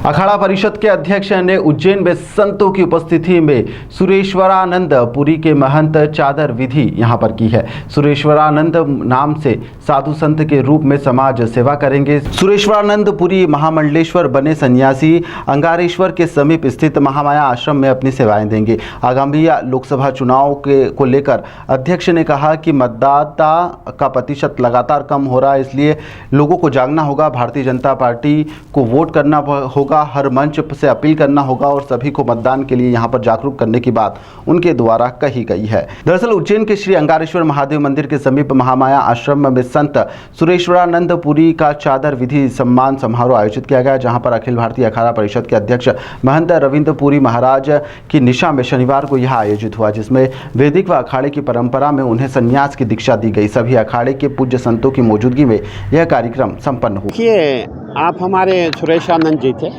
अखाड़ा परिषद के अध्यक्ष ने उज्जैन में संतों की उपस्थिति में सुरेश्वरानंद पुरी के महंत चादर विधि यहां पर की है। सुरेश्वरानंद नाम से साधु संत के रूप में समाज सेवा करेंगे। सुरेश्वरानंद पुरी महामंडलेश्वर बने सन्यासी अंगारेश्वर के समीप स्थित महामाया आश्रम में अपनी सेवाएं देंगे। आगामी लोकसभा चुनाव को लेकर अध्यक्ष ने कहा कि मतदाता का प्रतिशत लगातार कम हो रहा है, इसलिए लोगों को जागना होगा। भारतीय जनता पार्टी को वोट करना होगा, हर मंच से अपील करना होगा और सभी को मतदान के लिए यहां पर जागरूक करने की बात उनके द्वारा कही गई है। दरअसल उज्जैन के श्री अंगारेश्वर महादेव मंदिर के समीप महामाया आश्रम में संत सुरेश्वरानंद पुरी का चादर विधि सम्मान समारोह आयोजित किया गया, जहां पर अखिल भारतीय अखाड़ा परिषद के अध्यक्ष महंत रविंद्र पुरी महाराज की निशा में शनिवार को यह आयोजित हुआ, जिसमें वैदिक व अखाड़े की परंपरा में उन्हें संन्यास की दीक्षा दी गई। सभी अखाड़े के पूज्य संतों की मौजूदगी में यह कार्यक्रम संपन्न हुआ। आप हमारे सुरेशानंद जी थे,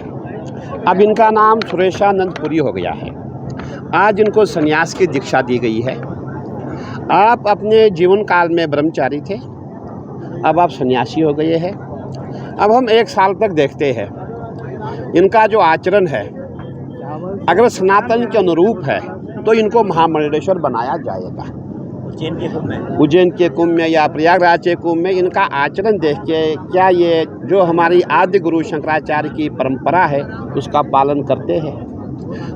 अब इनका नाम सुरेशानंद पुरी हो गया है। आज इनको संन्यास की दीक्षा दी गई है। आप अपने जीवन काल में ब्रह्मचारी थे, अब आप सन्यासी हो गए हैं। अब हम 1 साल तक देखते हैं इनका जो आचरण है, अगर सनातन के अनुरूप है तो इनको महामंडलेश्वर बनाया जाएगा। उज्जैन के कुंभ में या प्रयागराज के कुंभ में इनका आचरण देख के क्या ये जो हमारी आदि गुरु शंकराचार्य की परंपरा है उसका पालन करते हैं,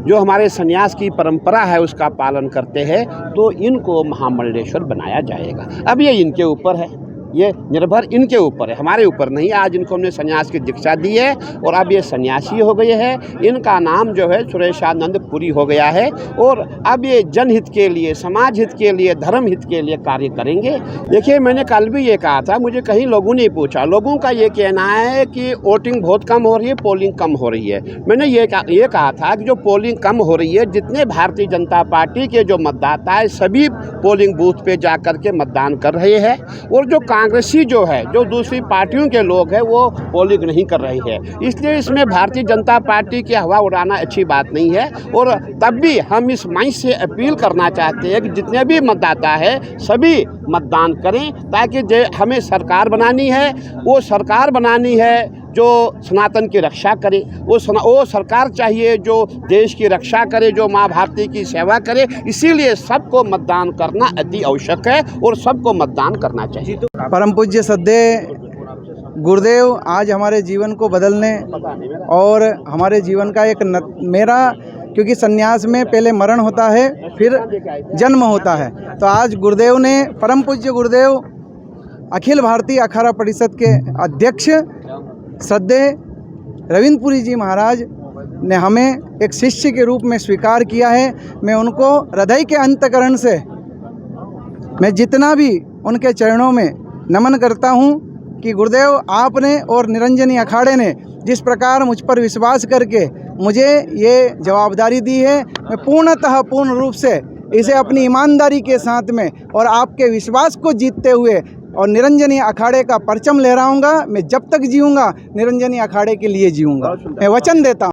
जो हमारे सन्यास की परंपरा है उसका पालन करते हैं, तो इनको महामंडलेश्वर बनाया जाएगा। अब ये इनके ऊपर है, ये निर्भर इनके ऊपर है, हमारे ऊपर नहीं। आज इनको हमने सन्यास की दीक्षा दी है और अब ये सन्यासी हो गए हैं। इनका नाम जो है सुरेशानंद पुरी हो गया है और अब ये जनहित के लिए, समाज हित के लिए, धर्म हित के लिए कार्य करेंगे। देखिए, मैंने कल भी ये कहा था, मुझे कहीं लोगों ने पूछा, लोगों का ये कहना है कि वोटिंग बहुत कम हो रही है, पोलिंग कम हो रही है। मैंने ये कहा था कि जो पोलिंग कम हो रही है, जितने भारतीय जनता पार्टी के जो मतदाता है सभी पोलिंग बूथ पे जा कर के मतदान कर रहे हैं और जो कांग्रेसी जो है, जो दूसरी पार्टियों के लोग हैं, वो पोलिंग नहीं कर रही है। इसलिए इसमें भारतीय जनता पार्टी की हवा उड़ाना अच्छी बात नहीं है। और तब भी हम इस मंच से अपील करना चाहते हैं कि जितने भी मतदाता है सभी मतदान करें, ताकि हमें सरकार बनानी है, वो सरकार बनानी है जो सनातन की रक्षा करे। वो सरकार चाहिए जो देश की रक्षा करे, जो माँ भारती की सेवा करे। इसीलिए सबको मतदान करना अति आवश्यक है और सबको मतदान करना चाहिए। परम पूज्य श्रद्धेय गुरुदेव आज हमारे जीवन को बदलने और हमारे जीवन का एक मेरा, क्योंकि सन्यास में पहले मरण होता है फिर जन्म होता है, तो आज गुरुदेव ने, परम पूज्य गुरुदेव अखिल भारतीय अखाड़ा परिषद के अध्यक्ष श्रद्धेय रविंद्र पुरी जी महाराज ने हमें एक शिष्य के रूप में स्वीकार किया है। मैं उनको हृदय के अंतःकरण से मैं जितना भी उनके चरणों में नमन करता हूं कि गुरुदेव आपने और निरंजनी अखाड़े ने जिस प्रकार मुझ पर विश्वास करके मुझे ये जवाबदारी दी है, मैं पूर्ण रूप से इसे अपनी ईमानदारी के साथ में और आपके विश्वास को जीतते हुए और निरंजनी अखाड़े का परचम लहराऊंगा। मैं जब तक जीऊंगा निरंजनी अखाड़े के लिए जीऊंगा, मैं वचन देता हूं।